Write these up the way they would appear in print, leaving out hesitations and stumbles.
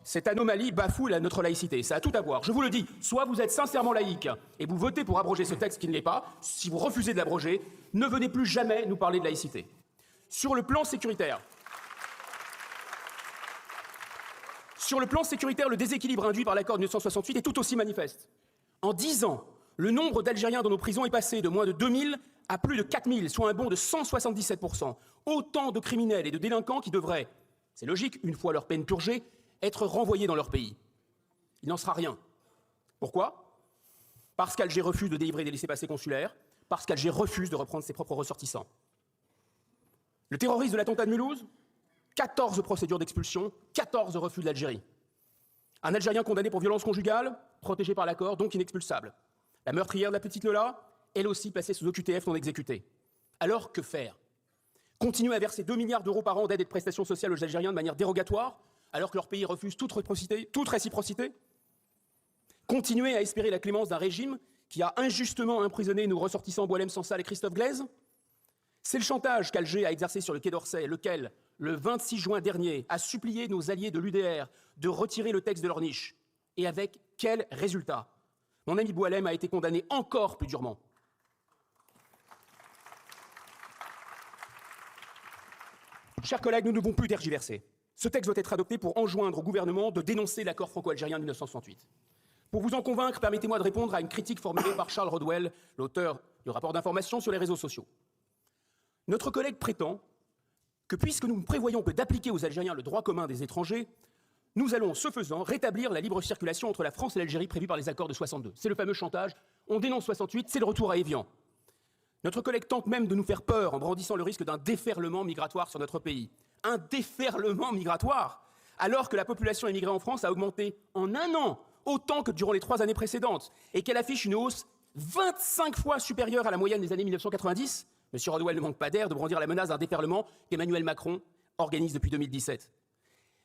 Cette anomalie bafoue notre laïcité. Ça a tout à voir. Je vous le dis, soit vous êtes sincèrement laïque et vous votez pour abroger ce texte qui ne l'est pas. Si vous refusez de l'abroger, ne venez plus jamais nous parler de laïcité. Sur le plan sécuritaire, le déséquilibre induit par l'accord de 1968 est tout aussi manifeste. En 10 ans, le nombre d'Algériens dans nos prisons est passé de moins de 2000 à plus de 4000, soit un bond de 177%. Autant de criminels et de délinquants qui devraient, c'est logique, une fois leur peine purgée, être renvoyés dans leur pays. Il n'en sera rien. Pourquoi? Parce qu'Alger refuse de délivrer des laissez-passer consulaires, parce qu'Alger refuse de reprendre ses propres ressortissants. Le terroriste de l'attentat de Mulhouse, 14 procédures d'expulsion, 14 refus de l'Algérie. Un Algérien condamné pour violence conjugale, protégé par l'accord, donc inexpulsable. La meurtrière de la petite Lola, elle aussi placée sous OQTF non exécutée. Alors, que faire? Continuer à verser 2 milliards d'euros par an d'aide et de prestations sociales aux Algériens de manière dérogatoire, alors que leur pays refuse toute réciprocité? Continuer à espérer la clémence d'un régime qui a injustement emprisonné nos ressortissants Boualem Sansal et Christophe Glaise? C'est le chantage qu'Alger a exercé sur le Quai d'Orsay, lequel, le 26 juin dernier, a supplié nos alliés de l'UDR de retirer le texte de leur niche. Et avec quel résultat? Mon ami Boualem a été condamné encore plus durement. Chers collègues, nous ne devons plus tergiverser. Ce texte doit être adopté pour enjoindre au gouvernement de dénoncer l'accord franco-algérien de 1968. Pour vous en convaincre, permettez-moi de répondre à une critique formulée par Charles Rodwell, l'auteur du rapport d'information sur les réseaux sociaux. Notre collègue prétend que puisque nous prévoyons d'appliquer aux Algériens le droit commun des étrangers, nous allons, ce faisant, rétablir la libre circulation entre la France et l'Algérie prévue par les accords de 62. C'est le fameux chantage. On dénonce 68, c'est le retour à Évian. Notre collègue tente même de nous faire peur en brandissant le risque d'un déferlement migratoire sur notre pays. Un déferlement migratoire, alors que la population immigrée en France a augmenté en un an autant que durant les 3 années précédentes et qu'elle affiche une hausse 25 fois supérieure à la moyenne des années 1990. M. Rodwell ne manque pas d'air de brandir la menace d'un déferlement qu'Emmanuel Macron organise depuis 2017.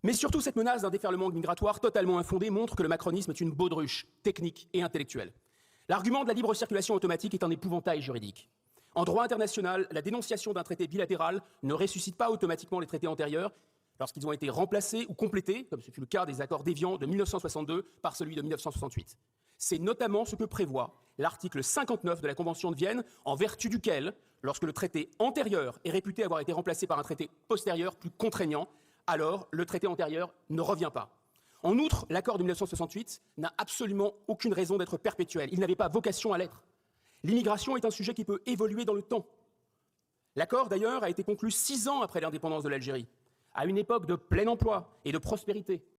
Mais surtout, cette menace d'un déferlement migratoire totalement infondé montre que le macronisme est une baudruche technique et intellectuelle. L'argument de la libre circulation automatique est un épouvantail juridique. En droit international, la dénonciation d'un traité bilatéral ne ressuscite pas automatiquement les traités antérieurs lorsqu'ils ont été remplacés ou complétés, comme ce fut le cas des accords d'Évian de 1962 par celui de 1968. C'est notamment ce que prévoit l'article 59 de la Convention de Vienne, en vertu duquel, lorsque le traité antérieur est réputé avoir été remplacé par un traité postérieur plus contraignant, alors le traité antérieur ne revient pas. En outre, l'accord de 1968 n'a absolument aucune raison d'être perpétuel. Il n'avait pas vocation à l'être. L'immigration est un sujet qui peut évoluer dans le temps. L'accord, d'ailleurs, a été conclu 6 ans après l'indépendance de l'Algérie, à une époque de plein emploi et de prospérité.